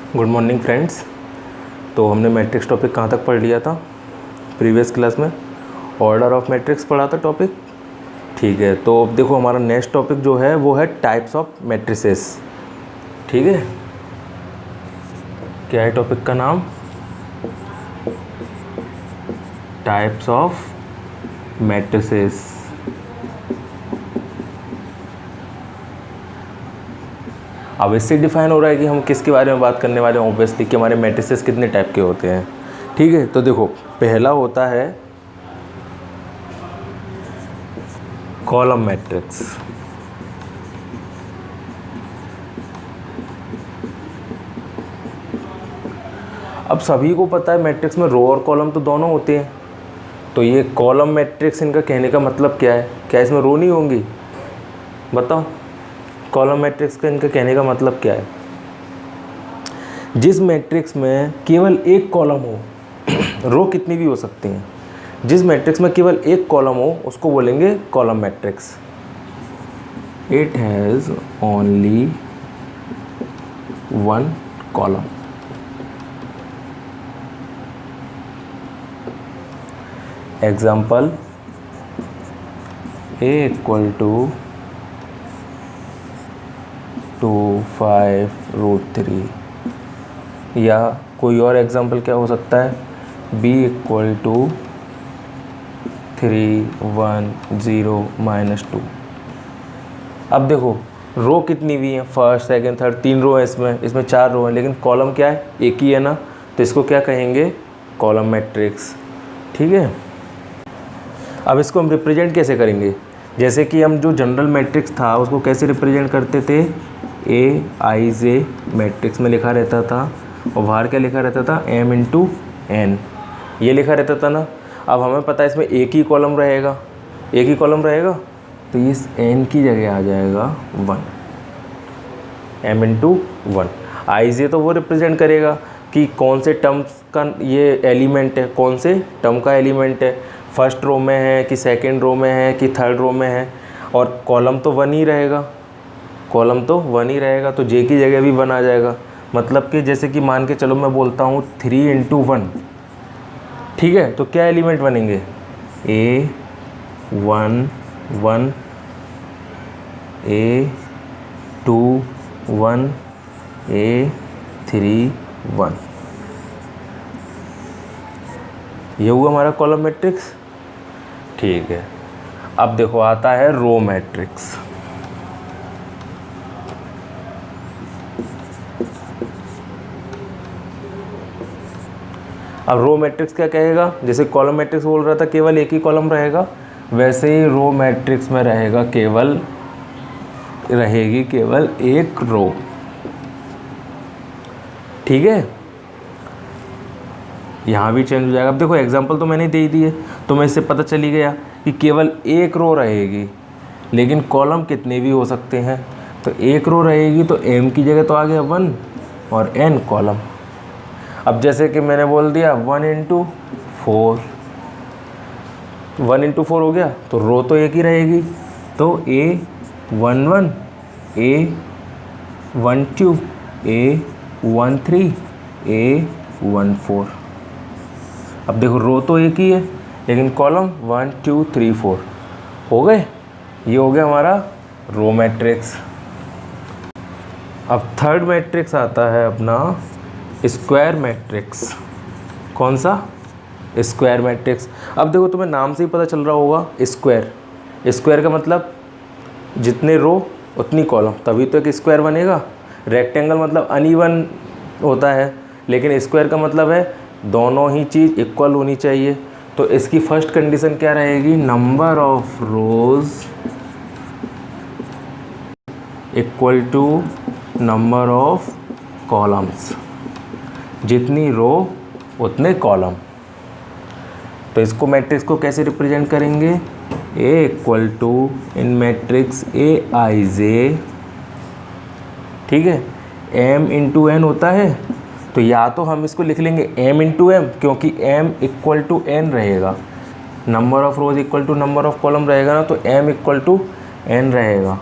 Good morning friends. तो हमने matrix topic कहाँ तक पढ़ लिया था प्रीवियस क्लास में? ऑर्डर ऑफ मैट्रिक्स पढ़ा था टॉपिक। ठीक है, तो अब देखो हमारा नेक्स्ट टॉपिक जो है वो है टाइप्स ऑफ मैट्रिसेस। ठीक है, क्या है टॉपिक का नाम? Types of matrices. अब इससे डिफाइन हो रहा है कि हम किसके बारे में बात करने वाले हैं, ऑब्वियसली कि हमारे मैट्रिसेस कितने टाइप के होते हैं। ठीक है, तो देखो पहला होता है कॉलम मैट्रिक्स। अब सभी को पता है मैट्रिक्स में रो और कॉलम तो दोनों होते हैं, तो ये कॉलम मैट्रिक्स, इनका कहने का मतलब क्या है? क्या इसमें रो नहीं होंगी? बताओ, कॉलम मैट्रिक्स का इनका कहने का मतलब क्या है? जिस मैट्रिक्स में केवल एक कॉलम हो, रो कितनी भी हो सकती हैं, जिस मैट्रिक्स में केवल एक कॉलम हो उसको बोलेंगे column matrix. It has only one column. Example A equal to 2 5√3, या कोई और एग्जाम्पल क्या हो सकता है? B equal to 3 1 0 -2। अब देखो रो कितनी भी है, फर्स्ट सेकंड थर्ड, 3 रो है इसमें 4 रो है, लेकिन कॉलम क्या है? एक ही है ना, तो इसको क्या कहेंगे? Column matrix. ठीक है, अब इसको हम रिप्रेजेंट कैसे करेंगे? जैसे कि हम जो जनरल मैट्रिक्स था उसको कैसे रिप्रेजेंट करते थे? AIJ मैट्रिक्स में लिखा रहता था, और बाहर क्या लिखा रहता था? M×n, ये लिखा रहता था ना। अब हमें पता है इसमें एक ही कॉलम रहेगा, एक ही कॉलम रहेगा, तो इस n की जगह आ जाएगा 1, M×1। IJ तो वो रिप्रेजेंट करेगा कि कौन से टर्म्स का ये एलिमेंट है, कौन से टर्म का एलिमेंट है, फर्स्ट रो में है कि सेकंड रो में है कि थर्ड रो में है, और कॉलम तो 1 ही रहेगा, कॉलम तो 1 ही रहेगा, तो J की जगह भी 1 आ जाएगा। मतलब कि जैसे कि मान के चलो मैं बोलता हूँ 3×1, ठीक है, तो क्या एलिमेंट बनेंगे? A1 1, A2 1, A3 1। ये हुआ हमारा कॉलम मैट्रिक्स। ठीक है, अब देखो आता है रो मैट्रिक्स। अब रो मैट्रिक्स क्या कहेगा? जैसे कॉलम मैट्रिक्स बोल रहा था केवल एक ही कॉलम रहेगा, वैसे ही रो मैट्रिक्स में रहेगी केवल एक रो। ठीक है, यहाँ भी चेंज हो जाएगा। अब देखो एग्जांपल तो मैंने दे ही दिए, तो मैं इससे पता चली गया कि केवल एक रो रहेगी, लेकिन कॉलम कितने भी हो सकते हैं। तो एक रो रहेगी तो m की जगह तो आ गया 1 और n कॉलम। अब जैसे कि मैंने बोल दिया 1×4, 1×4 हो गया, तो रो तो एक ही रहेगी, तो A11 A12 A13 A14। अब देखो रो तो एक ही है, लेकिन कॉलम 1 2 3 4 हो गए। ये हो गया हमारा रो मैट्रिक्स। अब थर्ड मैट्रिक्स आता है अपना स्क्वायर मैट्रिक्स। कौन सा? Square matrix. अब देखो तुम्हें नाम से ही पता चल रहा होगा, स्क्वायर। स्क्वायर का मतलब जितने रो उतनी कॉलम, तभी तो एक स्क्वायर बनेगा। रेक्टेंगल मतलब अनइवन होता है, लेकिन स्क्वायर का मतलब है दोनों ही चीज़ इक्वल होनी चाहिए। तो इसकी फर्स्ट कंडीशन क्या रहेगी? Number of rows equal to number of columns, जितनी रो उतने कॉलम। तो इसको मैट्रिक्स को कैसे रिप्रेजेंट करेंगे? A equal to in matrix AIJ, ठीक है, M×n होता है, तो या तो हम इसको लिख लेंगे M×m, क्योंकि m इक्वल टू n रहेगा, number of rows equal to number of column रहेगा ना, तो m इक्वल टू n रहेगा।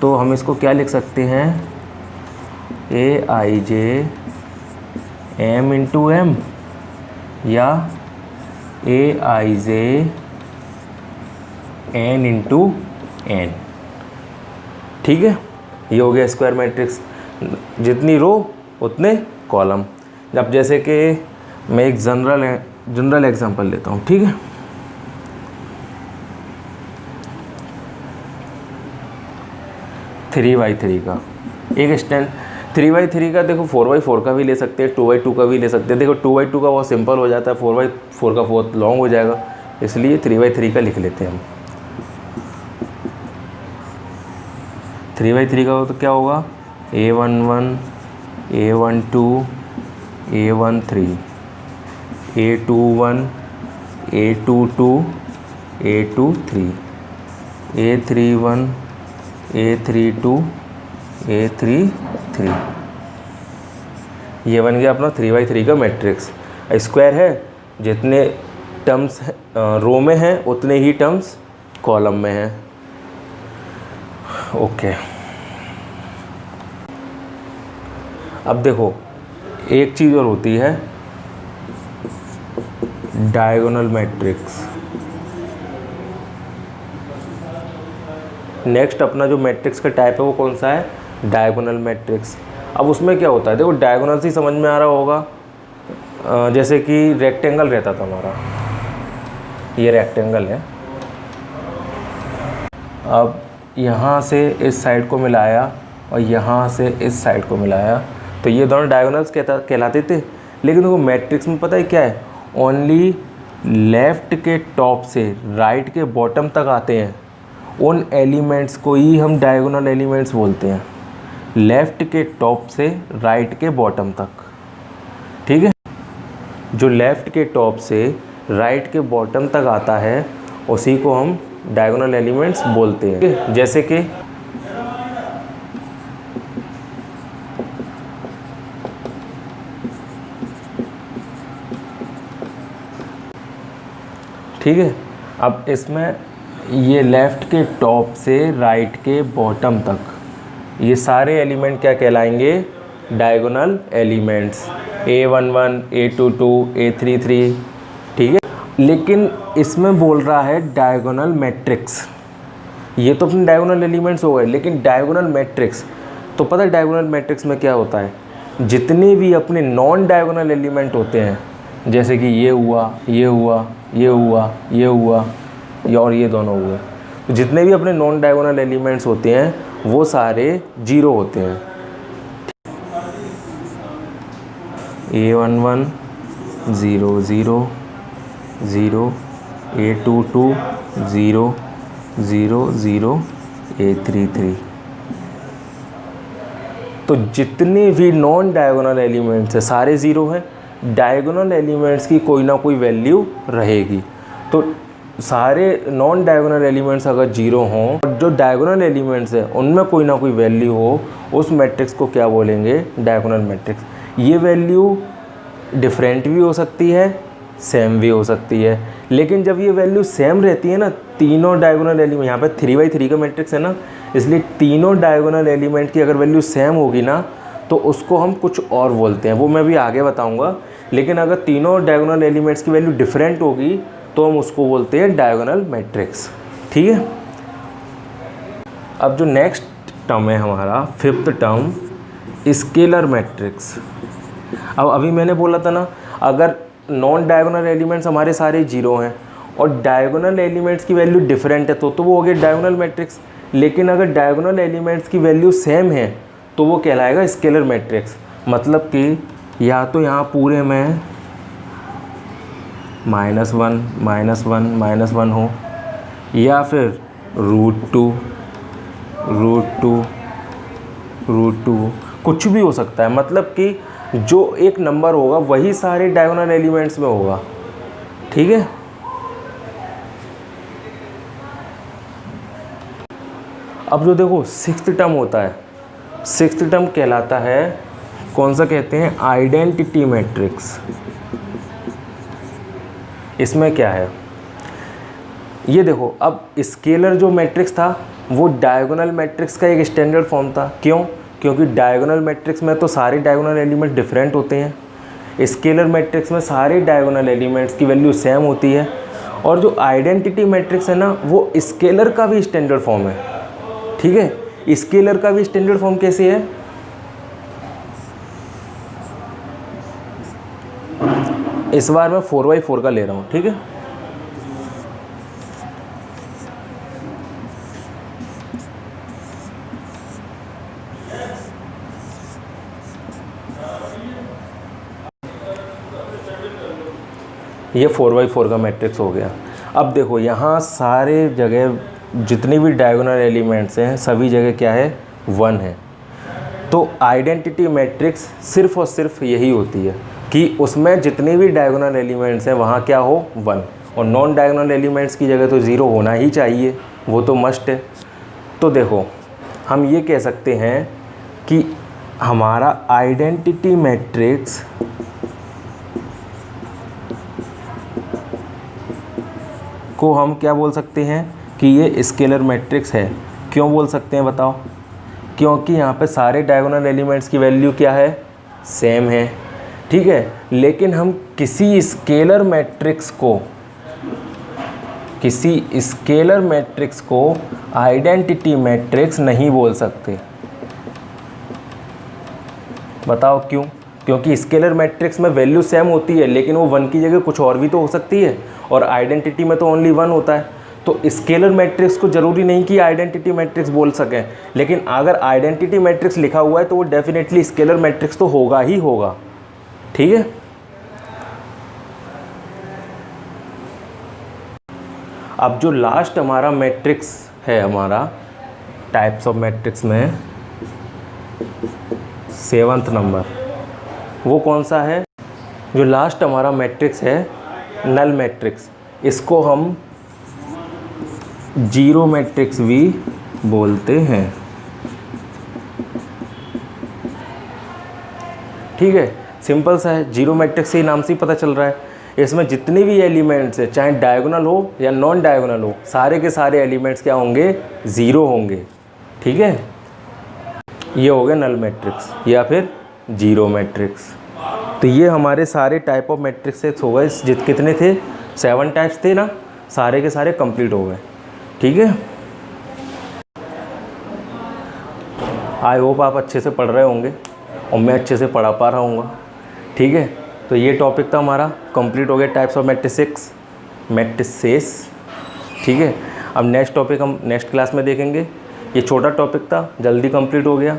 तो हम इसको क्या लिख सकते हैं? AIJ m इंटू एम या ए आई जे n इंटू एन। ठीक है, ये हो गया स्क्वायर मैट्रिक्स। जितनी रो उतने कॉलम। अब जैसे कि मैं एक जनरल एग्जांपल लेता हूँ। ठीक है, थ्री बाई थ्री का एक स्टैंड। 3/3 का देखो 4/4 का भी ले सकते हैं, 2/2 का भी ले सकते हैं। देखो 2/2 का बहुत सिंपल हो जाता है, 4/4 का बहुत लॉन्ग हो जाएगा, इसलिए 3/3 का लिख लेते हैं हम। 3/3 का हो तो क्या होगा, A11 A12 A13 A21 A22 A23 A31 A32 A33। ये बन गया अपना 3/3 का मैट्रिक्स। स्क्वायर है, जितने टर्म्स रो में हैं उतने ही टर्म्स कॉलम में हैं। ओके, अब देखो एक चीज़ और होती है, डायगोनल मैट्रिक्स। नेक्स्ट अपना जो मैट्रिक्स का टाइप है वो कौन सा है, डायगोनल मैट्रिक्स। अब उसमें क्या होता है, देखो डायगोनल से समझ में आ रहा होगा, जैसे कि रेक्टेंगल रहता था हमारा, ये रेक्टेंगल है। अब यहाँ से इस साइड को मिलाया और यहाँ से इस साइड को मिलाया, तो ये दोनों डायगोनल्स कहलाते थे। लेकिन देखो मैट्रिक्स में पता है क्या है, ओनली लेफ़्ट के टॉप से राइट के बॉटम तक आते हैं, उन एलिमेंट्स को ही हम डायगोनल एलिमेंट्स बोलते हैं। लेफ़्ट के टॉप से राइट के बॉटम तक, ठीक है, जो लेफ़्ट के टॉप से राइट के बॉटम तक आता है उसी को हम डायगोनल एलिमेंट्स बोलते हैं। जैसे कि ठीक है, अब इसमें ये लेफ़्ट के टॉप से राइट के बॉटम तक ये सारे एलिमेंट क्या कहलाएंगे, diagonal elements. A11 A22 A33, ठीक है। लेकिन इसमें बोल रहा है डायगोनल मैट्रिक्स। ये तो अपने डायगोनल एलिमेंट्स हो गए, लेकिन डायगोनल मैट्रिक्स तो पता है डायगोनल मैट्रिक्स में क्या होता है, जितने भी अपने नॉन डायगोनल एलिमेंट होते हैं, जैसे कि ये हुआ ये हुआ ये हुआ ये हुआ ये और ये दोनों हुए, तो जितने भी अपने नॉन डायगोनल एलिमेंट्स होते हैं वो सारे जीरो होते हैं। A11 0 0 0 A22 0 0 0 A33। तो जितने भी नॉन डायगोनल एलिमेंट्स हैं सारे ज़ीरो हैं। डायगोनल एलिमेंट्स की कोई ना कोई वैल्यू रहेगी, तो सारे नॉन डायगोनल एलिमेंट्स अगर जीरो हों और जो डायगोनल एलिमेंट्स हैं उनमें कोई ना कोई वैल्यू हो, उस मैट्रिक्स को क्या बोलेंगे, डायगोनल मैट्रिक्स। ये वैल्यू डिफरेंट भी हो सकती है, सेम भी हो सकती है, लेकिन जब ये वैल्यू सेम रहती है ना, तीनों डायगोनल एलिमेंट, यहाँ पे 3/3 का मैट्रिक्स है ना, इसलिए तीनों डायगोनल एलिमेंट की अगर वैल्यू सेम होगी ना तो उसको हम कुछ और बोलते हैं, वो मैं भी आगे बताऊँगा। लेकिन अगर तीनों डायगोनल एलिमेंट्स की वैल्यू डिफरेंट होगी तो हम उसको बोलते हैं डायगोनल मैट्रिक्स, ठीक है। अब जो नेक्स्ट टर्म है हमारा, फिफ्थ टर्म, स्केलर मैट्रिक्स। अब अभी मैंने बोला था ना, अगर नॉन डायगोनल एलिमेंट्स हमारे सारे जीरो हैं और डायगोनल एलिमेंट्स की वैल्यू डिफरेंट है तो वो हो गया डायगोनल मैट्रिक्स। लेकिन अगर डायगोनल एलिमेंट्स की वैल्यू सेम है तो वो कहलाएगा स्केलर मैट्रिक्स। मतलब कि या तो यहाँ पूरे में -1 -1 -1 हो, या फिर √2 √2 कुछ भी हो सकता है। मतलब कि जो एक नंबर होगा वही सारे डायगोनल एलिमेंट्स में होगा, ठीक है। अब जो देखो सिक्स्थ टर्म होता है, सिक्स्थ टर्म कहलाता है, कौन सा कहते हैं, आइडेंटिटी मैट्रिक्स। इसमें क्या है, ये देखो, अब स्केलर जो मैट्रिक्स था वो डायगोनल मैट्रिक्स का एक स्टैंडर्ड फॉर्म था। क्यों? क्योंकि डायगोनल मैट्रिक्स में तो सारे डायगोनल एलिमेंट डिफरेंट होते हैं, स्केलर मैट्रिक्स में सारे डायगोनल एलिमेंट्स की वैल्यू सेम होती है, और जो आइडेंटिटी मैट्रिक्स है ना वो स्केलर का भी स्टैंडर्ड फॉर्म है। ठीक है, स्केलर का भी स्टैंडर्ड फॉर्म कैसे है, इस बार मैं 4x4 का ले रहा हूँ। ठीक है, ये 4x4 का मैट्रिक्स हो गया। अब देखो यहाँ सारे जगह जितनी भी डायगोनल एलिमेंट्स हैं सभी जगह क्या है, 1 है। तो आइडेंटिटी मैट्रिक्स सिर्फ और सिर्फ यही होती है कि उसमें जितने भी डायगोनल एलिमेंट्स हैं वहाँ क्या हो, 1, और नॉन डायगोनल एलिमेंट्स की जगह तो 0 होना ही चाहिए, वो तो मस्ट है। तो देखो हम ये कह सकते हैं कि हमारा आइडेंटिटी मैट्रिक्स को हम क्या बोल सकते हैं कि ये स्केलर मैट्रिक्स है। क्यों बोल सकते हैं बताओ, क्योंकि यहाँ पे सारे डायगोनल एलिमेंट्स की वैल्यू क्या है, सेम है। ठीक है, लेकिन हम किसी स्केलर मैट्रिक्स को आइडेंटिटी मैट्रिक्स नहीं बोल सकते। बताओ क्यों, क्योंकि स्केलर मैट्रिक्स में वैल्यू सेम होती है लेकिन वो 1 की जगह कुछ और भी तो हो सकती है, और आइडेंटिटी में तो ओनली 1 होता है। तो स्केलर मैट्रिक्स को ज़रूरी नहीं कि आइडेंटिटी मैट्रिक्स बोल सकें, लेकिन अगर आइडेंटिटी मैट्रिक्स लिखा हुआ है तो वो डेफिनेटली स्केलर मैट्रिक्स तो होगा ही होगा। ठीक है, अब जो लास्ट हमारा मैट्रिक्स है, हमारा टाइप्स ऑफ मैट्रिक्स में 7th नंबर, वो कौन सा है, जो लास्ट हमारा मैट्रिक्स है नल मैट्रिक्स, इसको हम जीरो मैट्रिक्स भी बोलते हैं। ठीक है, सिंपल सा है, जीरो मैट्रिक्स से ही नाम से ही पता चल रहा है। इसमें जितने भी एलिमेंट्स है, चाहे डायगोनल हो या नॉन डायगोनल हो, सारे के सारे एलिमेंट्स क्या होंगे, ज़ीरो होंगे। ठीक है, ये हो गया नल मैट्रिक्स या फिर जीरो मैट्रिक्स। तो ये हमारे सारे टाइप ऑफ मैट्रिक्स हो गए, कितने थे, 7 टाइप्स थे ना, सारे के सारे कंप्लीट हो गए। ठीक है, आई होप आप अच्छे से पढ़ रहे होंगे और मैं अच्छे से पढ़ा पा रहा हूँगा। ठीक है, तो ये टॉपिक था हमारा, कंप्लीट हो गया टाइप्स ऑफ मैट्रिसेस। ठीक है, अब नेक्स्ट टॉपिक हम नेक्स्ट क्लास में देखेंगे। ये छोटा टॉपिक था, जल्दी कंप्लीट हो गया।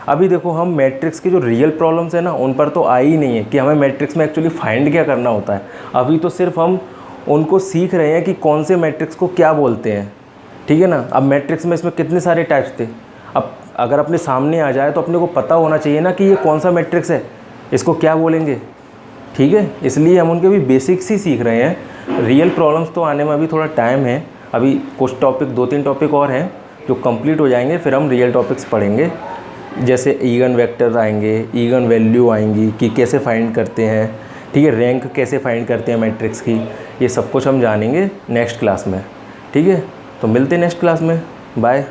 अभी देखो हम मैट्रिक्स की जो रियल प्रॉब्लम्स है ना, उन पर तो आई ही नहीं है कि हमें मैट्रिक्स में एक्चुअली फाइंड क्या करना होता है। अभी तो सिर्फ हम उनको सीख रहे हैं कि कौन से मैट्रिक्स को क्या बोलते हैं। ठीक है ना, अब मैट्रिक्स में इसमें कितने सारे टाइप्स थे, अब अगर अपने सामने आ जाए तो अपने को पता होना चाहिए ना कि ये कौन सा मैट्रिक्स है, इसको क्या बोलेंगे। ठीक है, इसलिए हम उनके भी बेसिक्स ही सीख रहे हैं। रियल प्रॉब्लम्स तो आने में अभी थोड़ा टाइम है, अभी कुछ टॉपिक 2-3 टॉपिक और हैं जो कंप्लीट हो जाएंगे, फिर हम रियल टॉपिक्स पढ़ेंगे। जैसे ईगन वेक्टर आएंगे, ईगन वैल्यू आएंगी कि कैसे फाइंड करते हैं। ठीक है, रैंक कैसे फाइंड करते हैं मैट्रिक्स की, ये सब कुछ हम जानेंगे नेक्स्ट क्लास में। ठीक है, तो मिलते हैं नेक्स्ट क्लास में, बाय।